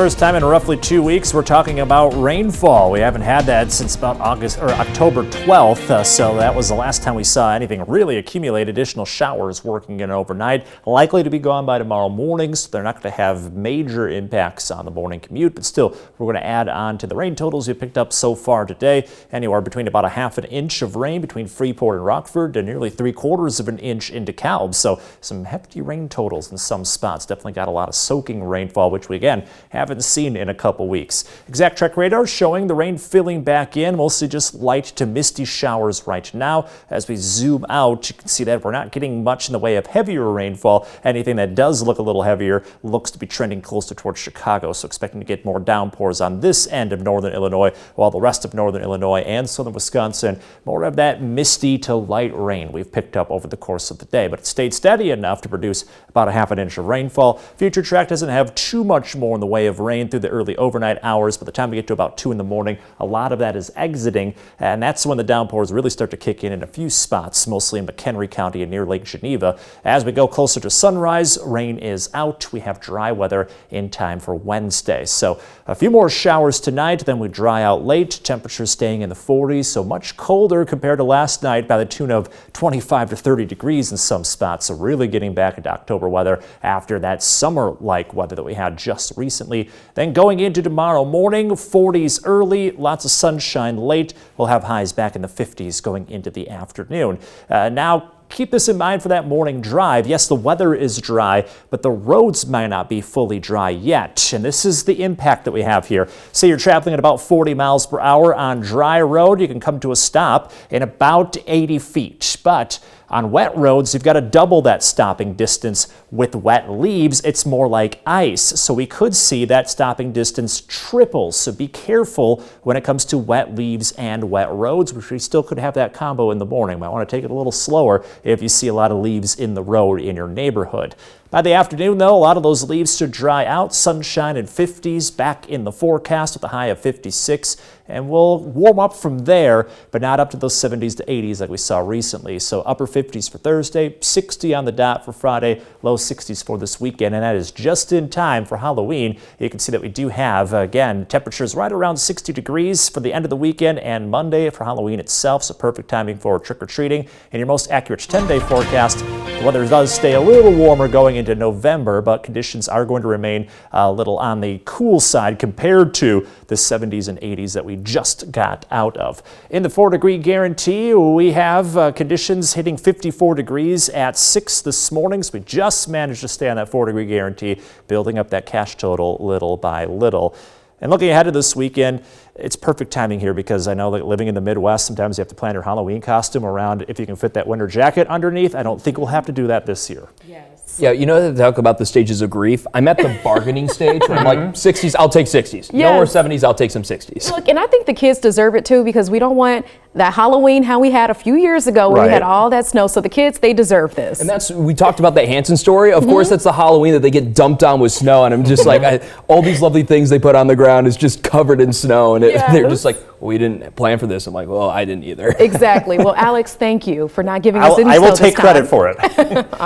first time in roughly 2 weeks, we're talking about rainfall. We haven't had that since about October 12th, so that was the last time we saw anything really accumulate. Additional showers working in overnight, likely to be gone by tomorrow morning, so they're not going to have major impacts on the morning commute, but still, we're going to add on to the rain totals we picked up so far today. Anywhere between about a half an inch of rain between Freeport and Rockford to nearly 3/4 of an inch in DeKalb, so some hefty rain totals in some spots. Definitely got a lot of soaking rainfall, which we again haven't seen in a couple weeks. Exact track radar showing the rain filling back in, mostly just light to misty showers right now. As we zoom out, you can see that we're not getting much in the way of heavier rainfall. Anything that does look a little heavier looks to be trending closer towards Chicago, so expecting to get more downpours on this end of northern Illinois, while the rest of northern Illinois and southern Wisconsin, more of that misty to light rain we've picked up over the course of the day, but it stayed steady enough to produce about a half an inch of rainfall. Future track doesn't have too much more in the way of rain through the early overnight hours. By the time we get to about 2 in the morning, a lot of that is exiting, and that's when the downpours really start to kick in a few spots, mostly in McHenry County and near Lake Geneva. As we go closer to sunrise, rain is out. We have dry weather in time for Wednesday. So a few more showers tonight, then we dry out late. Temperatures staying in the 40s, so much colder compared to last night by the tune of 25 to 30 degrees in some spots. So really getting back into October weather after that summer-like weather that we had just recently. Then going into tomorrow morning, 40s early, lots of sunshine late. We'll have highs back in the 50s going into the afternoon. Now, keep this in mind for that morning drive. Yes, the weather is dry, but the roads might not be fully dry yet. And this is the impact that we have here. Say you're traveling at about 40 miles per hour on dry road, you can come to a stop in about 80 feet. But on wet roads, you've got to double that stopping distance. With wet leaves, it's more like ice. So we could see that stopping distance triple. So be careful when it comes to wet leaves and wet roads, which we still could have that combo in the morning. Might want to take it a little slower if you see a lot of leaves in the road in your neighborhood. By the afternoon, though, a lot of those leaves should dry out. Sunshine in 50s back in the forecast with a high of 56. And we'll warm up from there, but not up to those 70s to 80s like we saw recently. So upper 50s for Thursday, 60 on the dot for Friday, low 60s for this weekend. And that is just in time for Halloween. You can see that we do have, again, temperatures right around 60 degrees for the end of the weekend and Monday for Halloween itself. So perfect timing for trick-or-treating. In your most accurate 10-day forecast, the weather does stay a little warmer going into November, but conditions are going to remain a little on the cool side compared to the 70s and 80s that we just got out of. In the 4-degree guarantee, we have conditions hitting 54 degrees at 6 this morning, so we just managed to stay on that 4-degree guarantee, building up that cash total little by little. And looking ahead to this weekend, it's perfect timing here because I know that living in the Midwest, sometimes you have to plan your Halloween costume around if you can fit that winter jacket underneath. I don't think we'll have to do that this year. Yes. Yeah, you know, they talk about the stages of grief. I'm at the bargaining stage where I'm like, 60s, I'll take 60s. No more 70s, I'll take some 60s. Look, and I think the kids deserve it too, because we don't want that Halloween how we had a few years ago where we had all that snow. So the kids, they deserve this. And we talked about that Hanson story. Of course, that's the Halloween that they get dumped on with snow. And I'm just like, all these lovely things they put on the ground is just covered in snow. And they're just like, well, we didn't plan for this. I'm like, well, I didn't either. Exactly. Well, Alex, thank you for not giving us any snow I will this take time. credit for it.